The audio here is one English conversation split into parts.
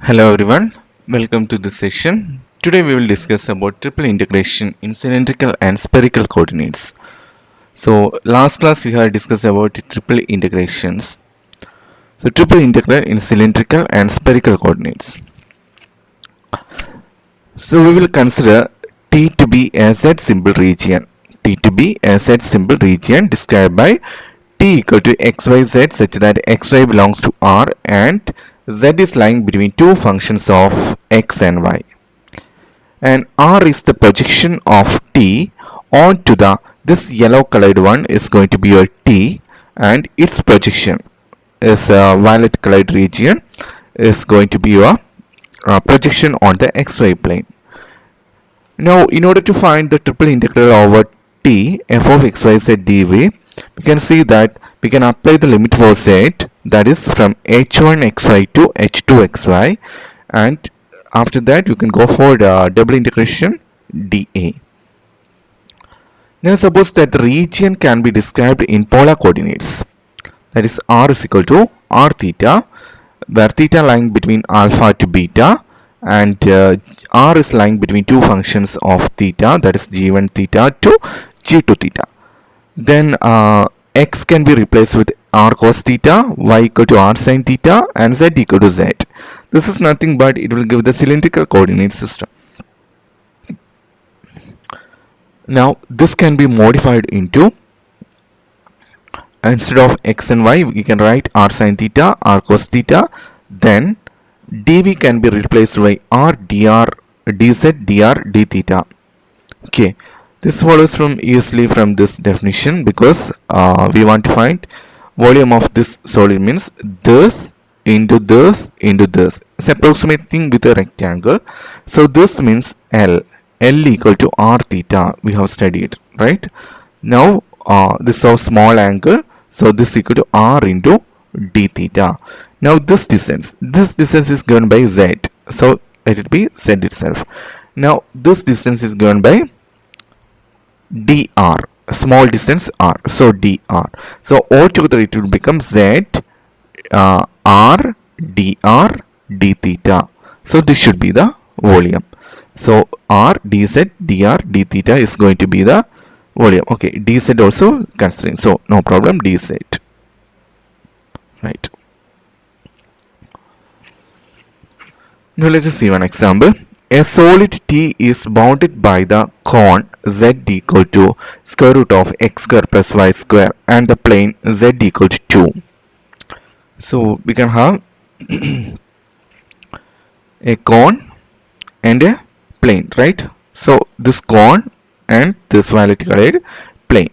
Hello everyone, welcome to this session. Today we will discuss about triple integration in cylindrical and spherical coordinates. So last class we had discussed about triple integrations. So triple integral in cylindrical and spherical coordinates. So we will consider T to be a Z symbol region. T to be a Z symbol region described by T equal to xyz such that xy belongs to R and z is lying between two functions of x and y. And R is the projection of T onto this yellow colored one is going to be your T, and its projection is a violet colored region is going to be your projection on the xy plane. Now, in order to find the triple integral over T f of xyz dv, we can see that we can apply the limit for z, that is from h1xy to h2xy, and after that you can go for the double integration dA. Now suppose that the region can be described in polar coordinates, that is r is equal to r theta, where theta lying between alpha to beta, and r is lying between two functions of theta, that is g1 theta to g2 theta. Then x can be replaced with r cos theta, y equal to r sin theta, and z equal to z. This is nothing but it will give the cylindrical coordinate system. Now this can be modified into, instead of x and y we can write r sin theta, r cos theta, then dv can be replaced by r dr dz dr d theta. Okay, this follows from easily from this definition, because we want to find volume of this solid, means this into this into this. It's approximating with a rectangle. So this means L equal to r theta, we have studied, right? Now this is a small angle, so this equal to r into d theta. Now this distance is given by z, so let it be z itself. Now this distance is given by dr, small distance r, so dr. So altogether it will become z r dr d theta. So this should be the volume. So r dz dr d theta is going to be the volume. Okay, dz also considering, so no problem, dz, right? Now let us see one example. A solid T is bounded by the cone z equal to square root of x square plus y square and the plane z equal to 2. So we can have a cone and a plane, right? So this cone and this violet colored plane.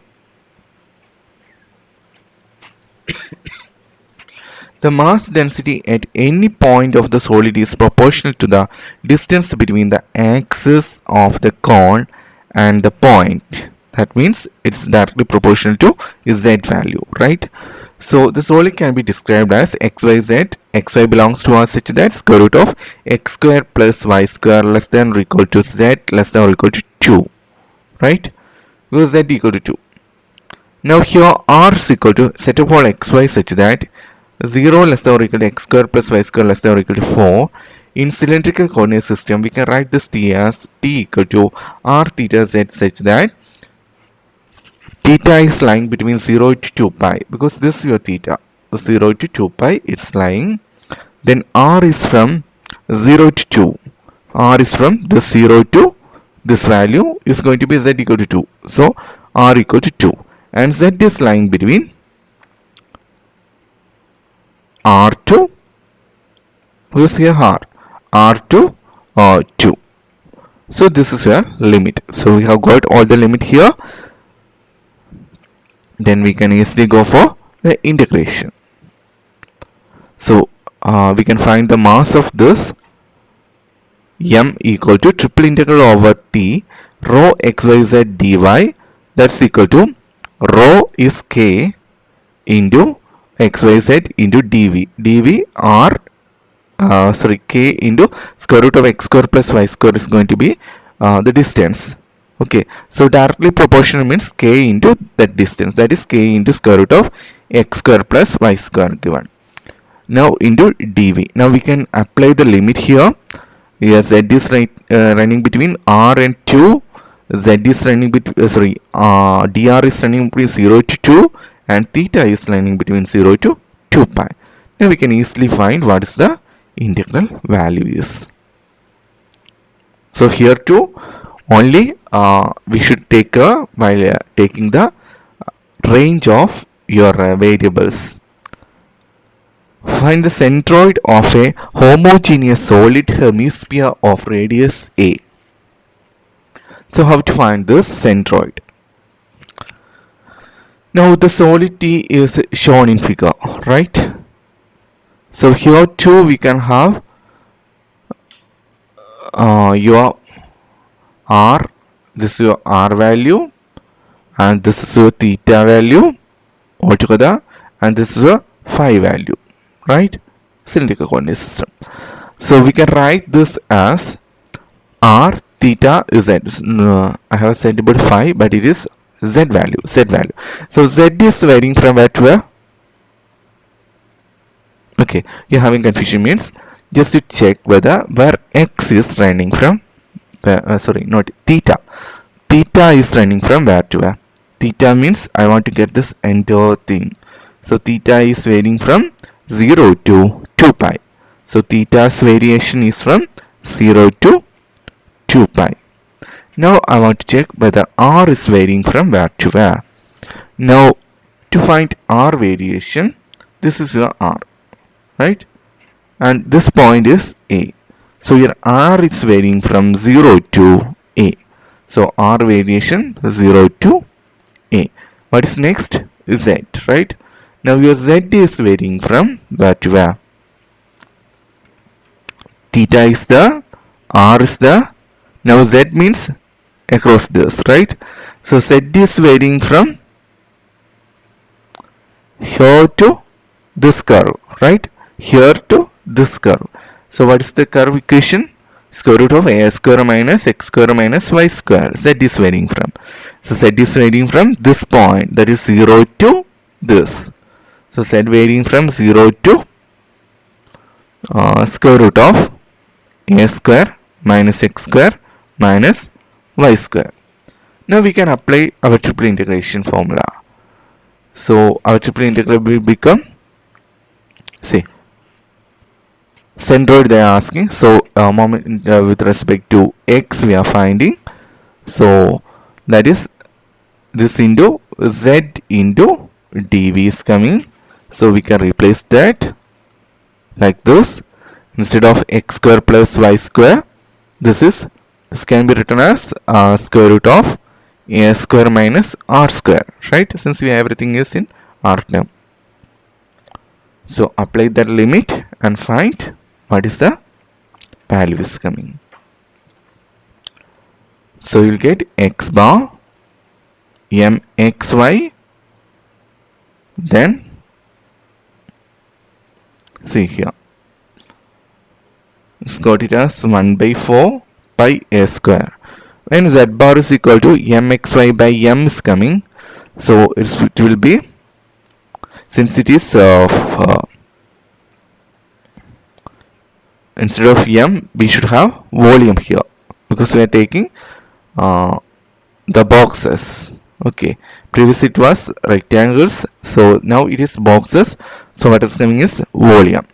The mass density at any point of the solid is proportional to the distance between the axis of the cone and the point. That means it's directly proportional to z value, right? So the solid can be described as xyz. Xy belongs to r such that square root of x square plus y square less than or equal to z less than or equal to 2, right? Because z equal to 2. Now here r is equal to set of all xy such that 0 less than or equal to x square plus y square less than or equal to 4. In cylindrical coordinate system, we can write this t as t equal to r theta z such that theta is lying between 0 to 2 pi, because this is your theta, 0 to 2 pi, it's lying. Then r is from 0 to 2. R is from this 0 to this value is going to be z equal to 2. So r equal to 2. And z is lying between r2, who's here r2 or 2. So this is your limit. So we have got all the limit here. Then we can easily go for the integration. So we can find the mass of this m equal to triple integral over t rho xyz dy, that's equal to rho is k into xyz into dv r k into square root of x square plus y square is going to be the distance. Okay, so directly proportional means k into that distance, that is k into square root of x square plus y square given. now into dv. Now we can apply the limit here. Yes, z is running between r and 2. Z is running between dr is running between 0 to 2, and theta is running between 0 to 2 pi. Now we can easily find what is the integral value is. So here too only we should take while taking the range of your variables. Find the centroid of a homogeneous solid hemisphere of radius a. So how to find this centroid? Now the solid T is shown in figure, right? So here too we can have your R, this is your R value, and this is your theta value altogether, and this is your phi value, right? Cylindrical coordinate system. So we can write this as R theta z. I have said about phi, but it is z value. So z is varying from where to where? Okay, you're having confusion means just to check whether where x is running from. Not theta. Theta is running from where to where? Theta means I want to get this entire thing. So theta is varying from 0 to 2 pi. So theta's variation is from 0 to 2 pi. Now I want to check whether r is varying from where to where. Now to find r variation, this is your r, right? And this point is a. So your r is varying from 0 to a. So r variation 0 to a. What is next? Z, right? Now your z is varying from where to where? Theta is the, r is the. Now z means across this, right? So z is varying from here to this curve, right? Here to this curve. So what is the curve equation? Square root of a square minus x square minus y square. Z is varying from. So z is varying from this point, that is 0 to this. So z varying from 0 to square root of a square minus x square minus y square. Now we can apply our triple integration formula. So our triple integral will become, say, centroid they are asking. So moment with respect to x we are finding. So that is this into z into dv is coming. So we can replace that like this. Instead of x square plus y square, this can be written as square root of a square minus r square, right? Since everything is in r term. So apply that limit and find what is the value is coming. So you'll get x bar mxy, then see here, it's got it as 1 by 4 pi a square. When z bar is equal to mxy by m is coming, so it will be, since it is instead of m we should have volume here, because we are taking the boxes. Okay, previously it was rectangles, so now it is boxes. So what is coming is volume.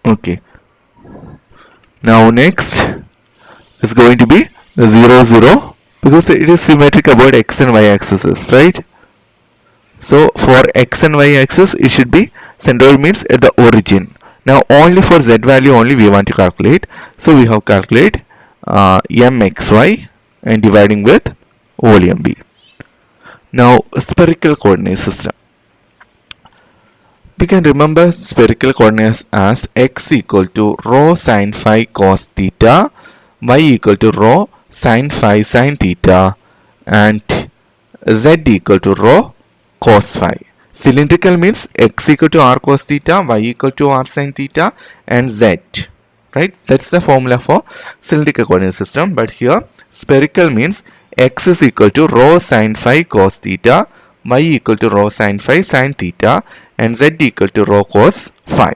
Okay, now next is going to be 0 0, because it is symmetric about x and y axes, right? So for x and y axis it should be centroid means at the origin. Now only for z value only we want to calculate. So we have calculate mxy and dividing with volume b. Now spherical coordinate system. We can remember spherical coordinates as x equal to rho sin phi cos theta, y equal to rho sin phi sin theta, and z equal to rho cos phi. Cylindrical means x equal to r cos theta, y equal to r sin theta, and z. Right? That's the formula for cylindrical coordinate system. But here spherical means x is equal to rho sin phi cos theta, y equal to rho sin phi sin theta, and z equal to rho cos phi.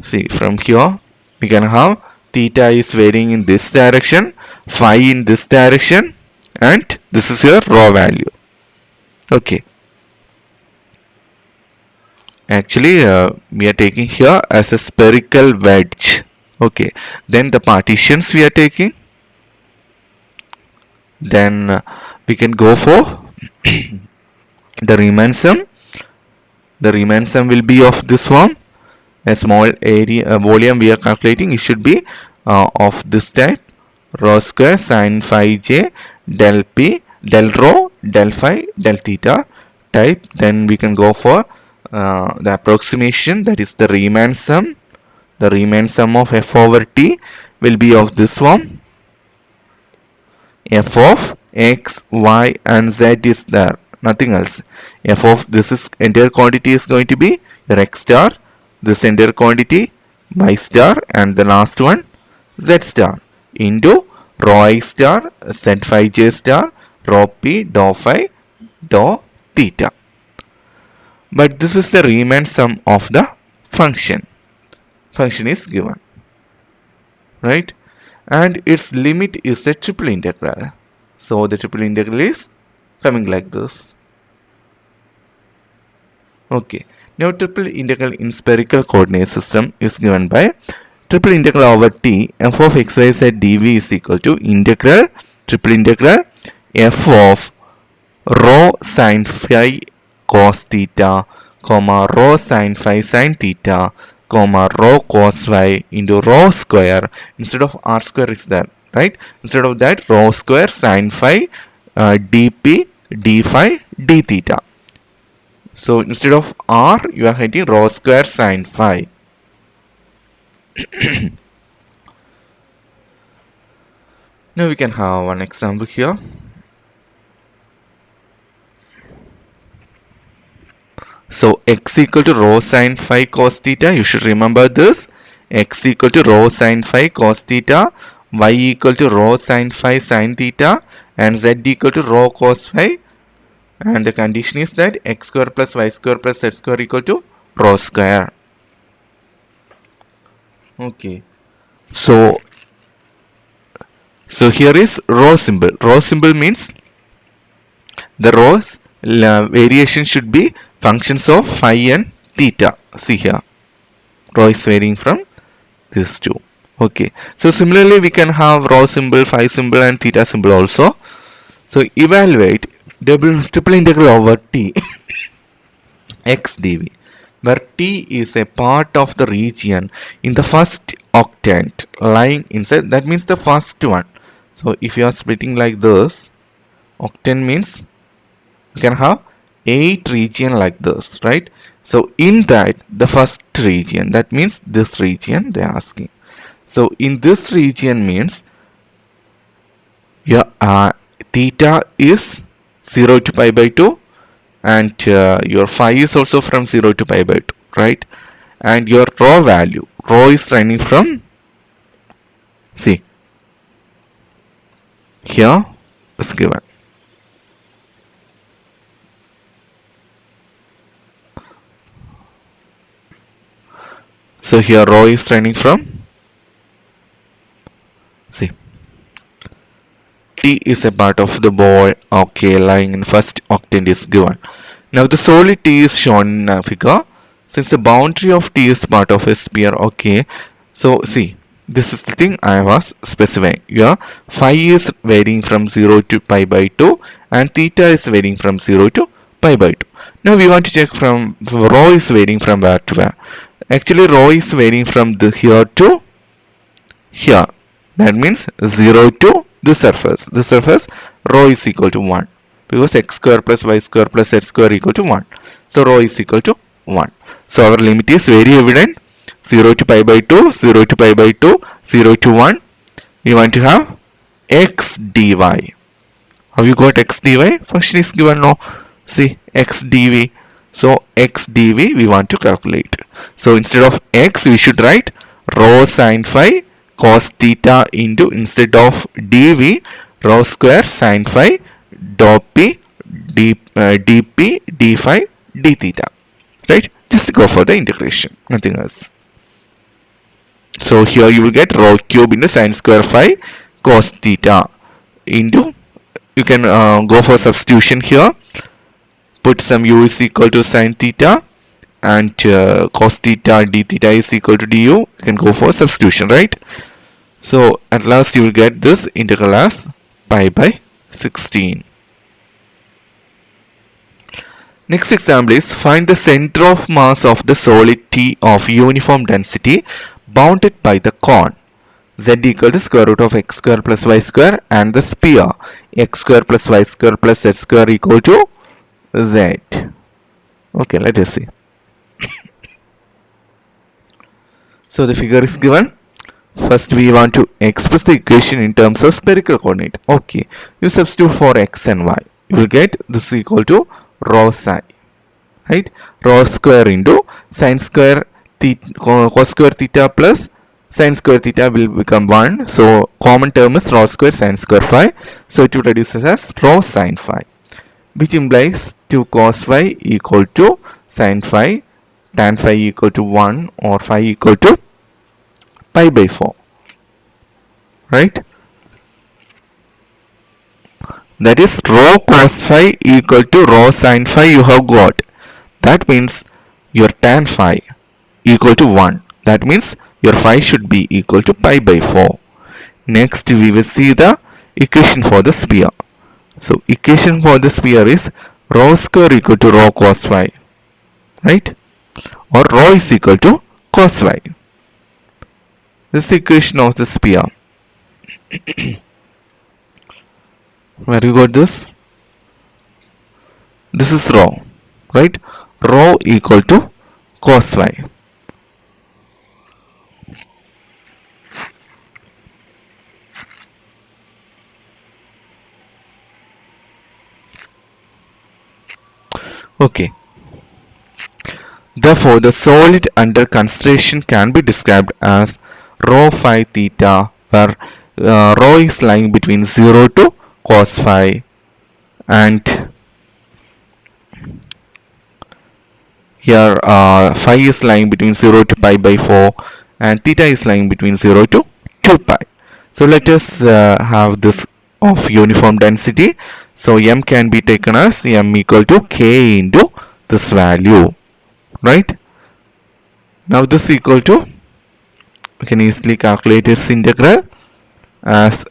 See, from here we can have theta is varying in this direction, phi in this direction, and this is your rho value. Okay. Actually, we are taking here as a spherical wedge. Okay. Then the partitions we are taking. Then we can go for the Riemann sum. The Riemann sum will be of this form. A small area volume we are calculating, it should be of this type: rho square sin phi j del p del rho del phi del theta type. Then we can go for the approximation, that is the Riemann sum. The Riemann sum of f over t will be of this form: f of x, y and z is there, nothing else. F of this is entire quantity is going to be your x star, this entire quantity y star, and the last one z star, into rho I star z phi j star rho p dou phi dou theta. But this is the Riemann sum of the function. Function is given, right? And its limit is the triple integral. So the triple integral is coming like this. Okay. Now triple integral in spherical coordinate system is given by triple integral over t f of x y z dv is equal to integral triple integral f of rho sin phi cos theta, comma rho sin phi sin theta, comma rho cos phi into rho square. Instead of r square is there, right? Instead of that, rho square sin phi dp d phi d theta. So instead of r, you are getting rho square sin phi. Now we can have one example here. So x equal to rho sin phi cos theta, you should remember this. X equal to rho sin phi cos theta, y equal to rho sin phi sin theta, and z equal to rho cos phi. And the condition is that x square plus y square plus z square equal to rho square. Okay. So here is rho symbol. Rho symbol means the rho's variation should be functions of phi and theta. See here, rho is varying from these two. Okay. So similarly, we can have rho symbol, phi symbol, and theta symbol also. So evaluate triple integral over t x dv, where t is a part of the region in the first octant lying inside. That means the first one. So if you are splitting like this, octant means you can have 8 region like this, right? So in that, the first region, that means this region they are asking. So in this region means your theta is 0 to pi by 2, and your phi is also from 0 to pi by 2, right? And your rho value, rho is running from, see, here is given. So here rho is running from, see, t is a part of the ball, okay, lying in first octant is given. Now the solid t is shown in a figure. Since the boundary of t is part of a sphere, okay, so see, this is the thing I was specifying. Yeah, phi is varying from 0 to pi by 2 and theta is varying from 0 to pi by 2. Now we want to check from rho is varying from where to where. Actually rho is varying from here to here. That means 0 to this surface. This surface, rho is equal to 1. Because x square plus y square plus z square equal to 1. So rho is equal to 1. So our limit is very evident. 0 to pi by 2, 0 to pi by 2, 0 to 1. We want to have x dy. Have you got x dy? Function is given now. See, x dv. So x dv we want to calculate. So instead of x we should write rho sin phi cos theta into, instead of dv, rho square sin phi dou p dp d phi d theta, right? Just go for the integration, nothing else. So here you will get rho cube into sine square phi cos theta into, you can go for substitution here, put some u is equal to sine theta and cos theta d theta is equal to du. You can go for substitution, right? So at last you will get this integral as pi by 16. Next example is find the center of mass of the solid T of uniform density bounded by the cone z equal to square root of x square plus y square and the sphere x square plus y square plus z square equal to z. Okay, let us see. So the figure is given. First we want to express the equation in terms of spherical coordinate. Okay, you substitute for x and y. You will get this equal to rho psi, right? Rho square into sine square theta, cos square theta plus sine square theta will become 1. So common term is rho square sine square phi. So it will reduce as rho sine phi, which implies 2 cos phi equal to sine phi, tan phi equal to 1 or phi equal to pi by 4, right? That is rho cos phi equal to rho sin phi you have got. That means your tan phi equal to 1. That means your phi should be equal to pi by 4. Next we will see the equation for the sphere. So equation for the sphere is rho square equal to rho cos phi, right? Or rho is equal to cos phi. This is the equation of the sphere. Where you got this? This is rho, right? Rho equal to cos phi. Okay. Therefore, the solid under consideration can be described as rho phi theta, where rho is lying between 0 to cos phi and here phi is lying between 0 to pi by 4 and theta is lying between 0 to 2 pi. So let us have this of uniform density. So m can be taken as m equal to k into this value, right? Now this equal to, we can easily calculate its integral as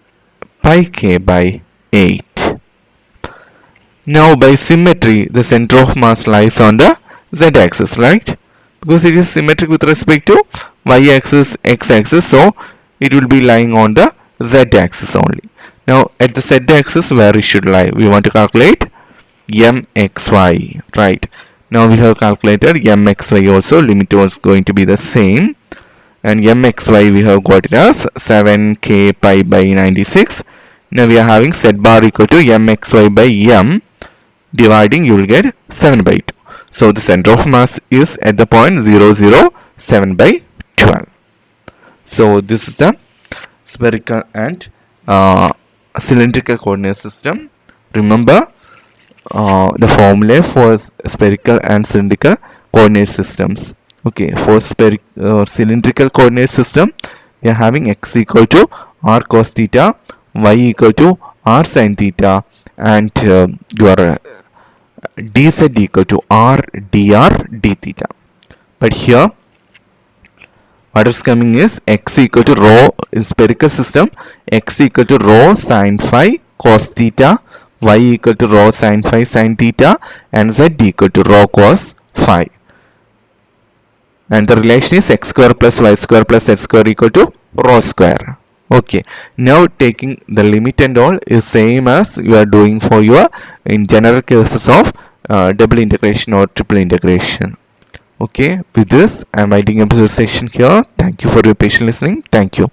pi k by 8. Now by symmetry, the center of mass lies on the z-axis, right? Because it is symmetric with respect to y-axis, x-axis, so it will be lying on the z-axis only. Now at the z-axis, where it should lie, we want to calculate mxy, right? Now we have calculated mxy also, limit was going to be the same, and mxy we have got it as 7k pi by 96. Now we are having z bar equal to mxy by m, dividing you will get 7 by 2. So the center of mass is at the point 0, 0, 7 by 12. So this is the spherical and cylindrical coordinate system. Remember the formula for spherical and cylindrical coordinate systems. Okay, for cylindrical coordinate system, we are having x equal to r cos theta, y equal to r sin theta, and your dz equal to r dr d theta. But here what is coming is x equal to rho in spherical system, x equal to rho sin phi cos theta, y equal to rho sin phi sin theta, and z equal to rho cos phi. And the relation is x square plus y square plus z square equal to rho square. Okay, now taking the limit and all is same as you are doing for your in general cases of double integration or triple integration. Okay, with this I am winding up the session here. Thank you for your patient listening. Thank you.